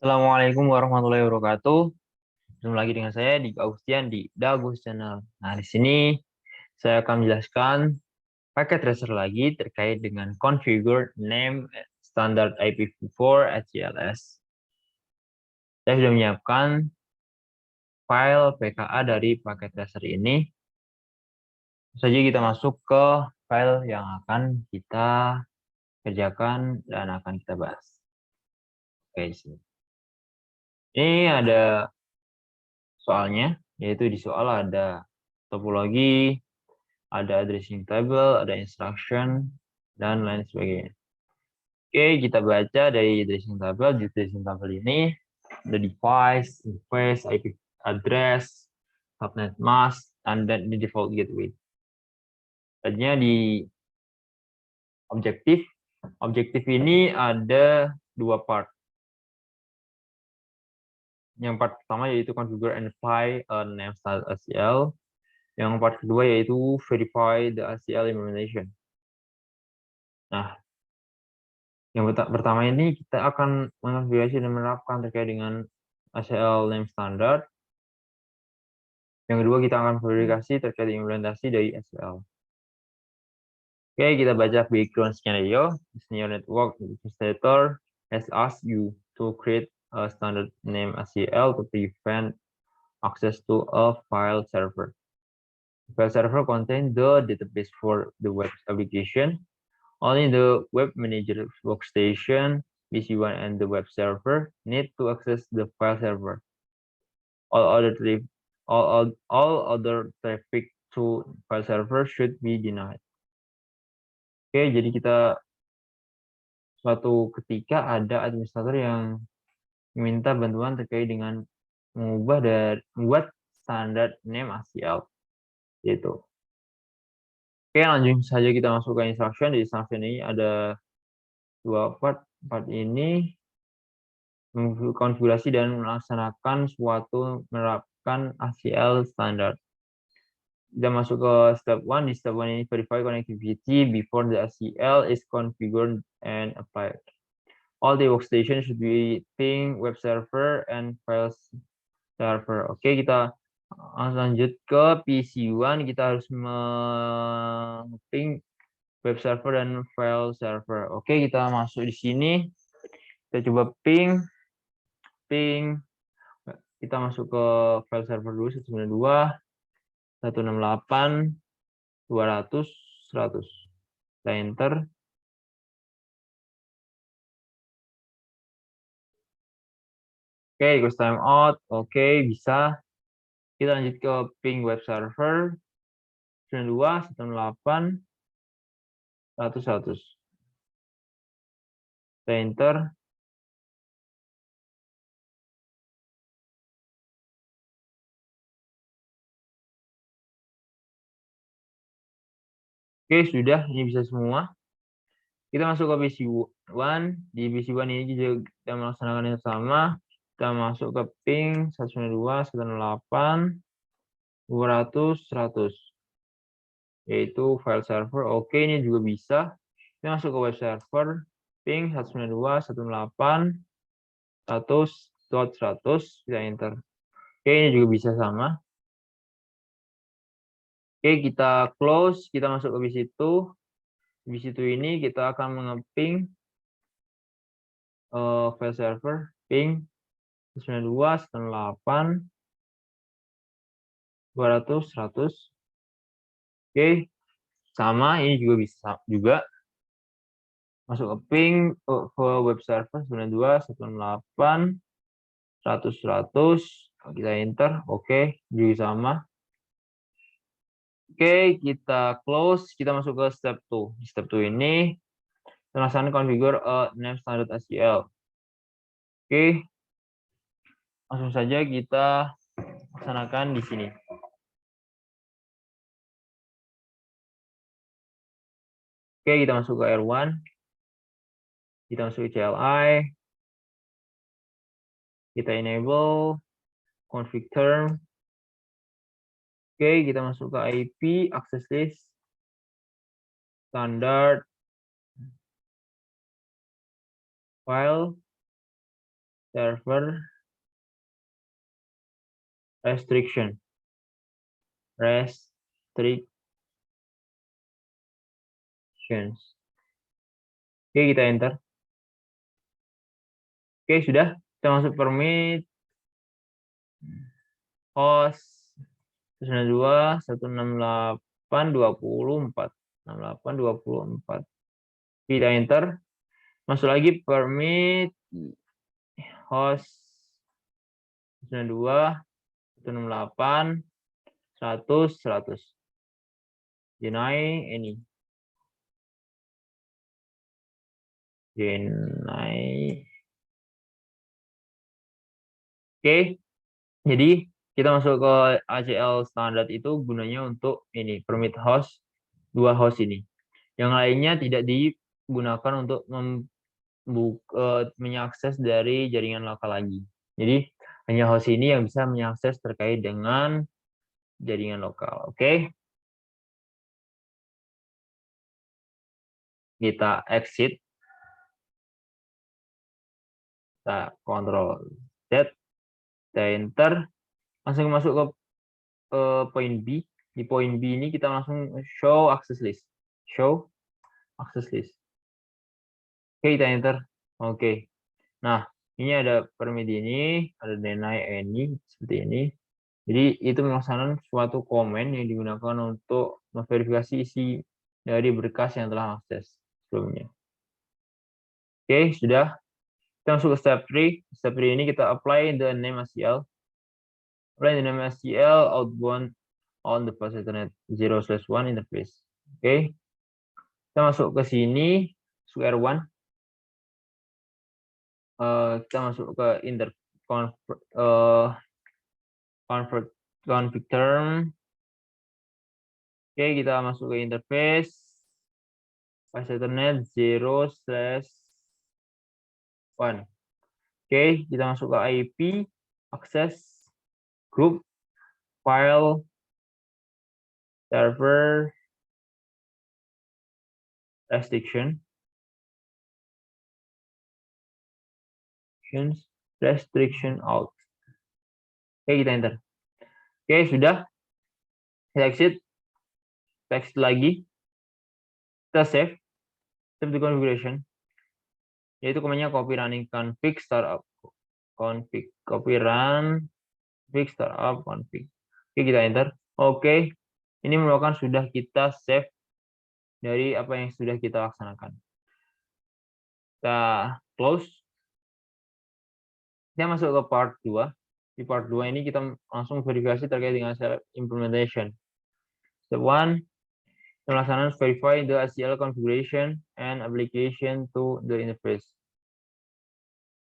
Assalamualaikum warahmatullahi wabarakatuh. Ketemu lagi dengan saya di Agustian di Dagus Channel. Nah, di sini saya akan menjelaskan paket tracer lagi terkait dengan configure name standard IPv4 HCLS. Saya sudah menyiapkan file PKA dari paket tracer ini. Saja kita masuk ke file yang akan kita kerjakan dan akan kita bahas. Oke, sini. Ini ada soalnya, yaitu di soal ada topologi, ada addressing table, ada instruction, dan lain sebagainya. Oke, kita baca dari addressing table. Di addressing table ini ada device, interface, IP address, subnet mask, and then the default gateway. Tadinya di objektif. Objektif ini ada dua part. Yang part pertama yaitu configure and verify a name standard ACL. Yang part kedua yaitu verify the ACL implementation. Nah, yang pertama ini kita akan mengonfigurasi dan menerapkan terkait dengan ACL name standard. Yang kedua kita akan verifikasi terkait implementasi dari ACL. Oke, kita baca background scenario. Scenario network administrator has asked you to create a standard name ACL to prevent access to a file server. The file server contains the database for the web application. Only the web manager workstation, PC1, and the web server need to access the file server. All other traffic to file server should be denied. Oke, jadi kita suatu ketika ada administrator yang meminta bantuan terkait dengan membuat standar name ACL. Gitu. Oke, langsung saja kita masuk ke instruction. Di instruction ini ada dua part. Part ini mengkonfigurasi dan melaksanakan suatu menerapkan ACL standar. Kita masuk ke step 1. Di step 1 ini verify connectivity before the ACL is configured and applied. All the workstation should be ping web server and file server. Oke, kita lanjut ke PC1. Kita harus ping web server dan file server. Oke, kita masuk di sini. Kita coba ping. Kita masuk ke file server dulu 192.168.200.100. Kita enter. Oke, request timeout. Oke, bisa. Kita lanjut ke ping web server 192.168.100. Kita enter. Oke, sudah. Ini bisa semua. Kita masuk ke PC1. Di PC1 ini juga kita melaksanakan yang sama. Kita masuk ke ping 192.168.200.100. Yaitu file server. Oke, ini juga bisa. Kita masuk ke web server. Ping 192.168.100.100. Kita enter. Oke, ini juga bisa sama. Oke, kita close. Kita masuk ke PC2. Di situ ini kita akan mengeping file server ping 192.168.200.100. Oke, sama ini juga bisa juga masuk ke ping ke web server 192.168.100.100. Kita enter. Oke, juga sama. Oke, kita close. Kita masuk ke step 2. Di step 2 ini melaksanakan configure a name standard ACL. Oke, langsung saja kita laksanakan di sini. Oke, kita masuk ke R1. Kita masuk ke CLI. Kita enable config term. Oke, kita masuk ke IP access list standard file server restrictions. Oke, kita enter. Oke, sudah. Kita masuk permit host 192 168 24 68 24. Kita enter. Masuk lagi permit host 192 168 100 100. Deny any. Deny. Oke. Jadi kita masuk ke ACL standar itu gunanya untuk ini permit host, 2 host ini. Yang lainnya tidak digunakan untuk mengakses dari jaringan lokal lagi. Jadi hanya host ini yang bisa mengakses terkait dengan jaringan lokal. Oke. Kita exit. Kita Ctrl Z, kita enter. Langsung masuk ke poin B. Di poin B ini kita langsung show access list. Show access list. Oke, kita enter. Oke. Nah, ini ada permit ini, ada deny any seperti ini. Jadi itu melaksanakan suatu komen yang digunakan untuk memverifikasi isi dari berkas yang telah akses sebelumnya. Oke, sudah. Kita masuk ke step 3. Step 3 ini kita apply the name SCL. Apply the name SCL outbound on the fast Ethernet 0/1 interface. Oke. Kita masuk ke sini, masuk R1. Kita masuk ke config term. Oke, kita masuk ke interface fast Ethernet 0/1. Oke, kita masuk ke IP, access, group, file, server, restriction out. Oke, kita enter. Oke, sudah. Kita exit. Text lagi. Kita save. Save the configuration. Yaitu command-nya copy running config startup config. Copy run config startup config. Oke, kita enter. Oke. Ini merupakan sudah kita save dari apa yang sudah kita laksanakan. Kita close. Kita masuk ke part 2. Di part 2 ini kita langsung verifikasi terkait dengan self implementation. Step 1, pelaksanaan verify the SCL configuration and application to the interface.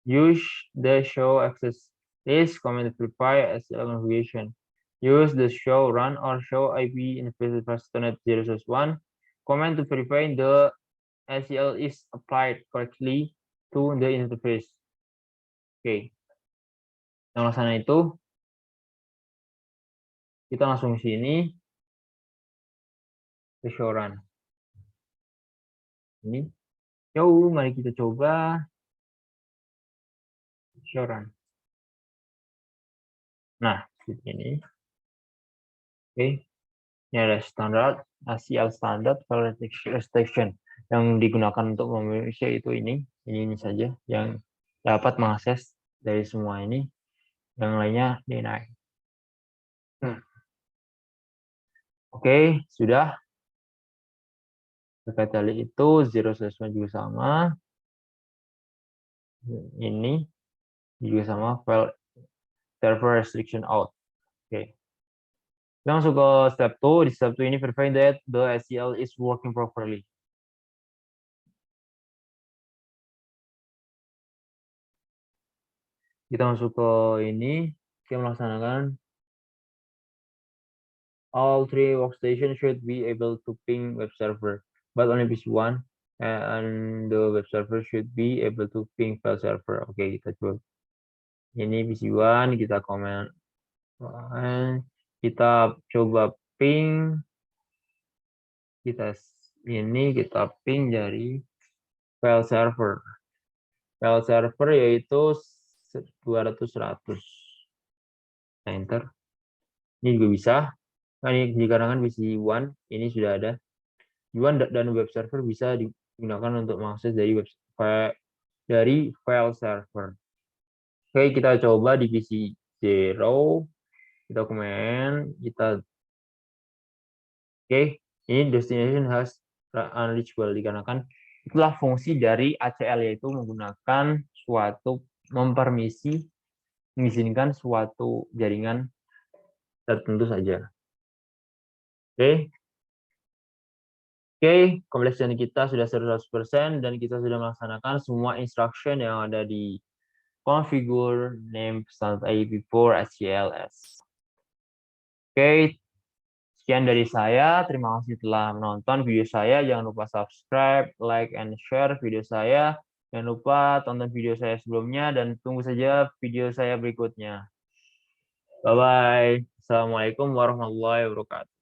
Use the show access list command to verify SCL configuration. Use the show run or show IP interface Ethernet 0/1 command to verify the SCL is applied correctly to the interface. Oke. Yang laksana itu kita langsung ke sini ke show run. Ini. Yuk, mari kita coba show run. Nah, seperti ini. Oke. Ini ada standar ACL standard file restriction yang digunakan untuk memeriksa itu ini saja yang dapat mengakses dari semua ini. Yang lainnya deny. Oke, sudah. Terkait tali itu 0/1 juga sama. Ini juga sama file server restriction out. Oke. Kita masuk ke step 2. Di step 2 ini verify that the SCL is working properly. Kita masuk ke ini, kita melaksanakan all 3 workstations should be able to ping web server, but only PC1 and the web server should be able to ping file server. Oke, kita coba. Ini PC1, kita comment. Kita coba ping. Kita ping dari file server. File server yaitu 200 100. Nah, enter. Ini juga bisa. Nah, ini dikarenakan PC1 ini sudah ada. Yuan dan web server bisa digunakan untuk mengakses dari file server. Oke, kita coba di PC 0. Kita komen, oke, ini destination has unreachable dikarenakan itulah fungsi dari ACL, yaitu menggunakan mengizinkan suatu jaringan tertentu saja. Oke. Oke, completion kita sudah 100% dan kita sudah melaksanakan semua instruction yang ada di configure name standard IP4 SCLS. Oke, sekian dari saya. Terima kasih telah menonton video saya. Jangan lupa subscribe, like, and share video saya. Jangan lupa tonton video saya sebelumnya dan tunggu saja video saya berikutnya. Bye-bye. Assalamualaikum warahmatullahi wabarakatuh.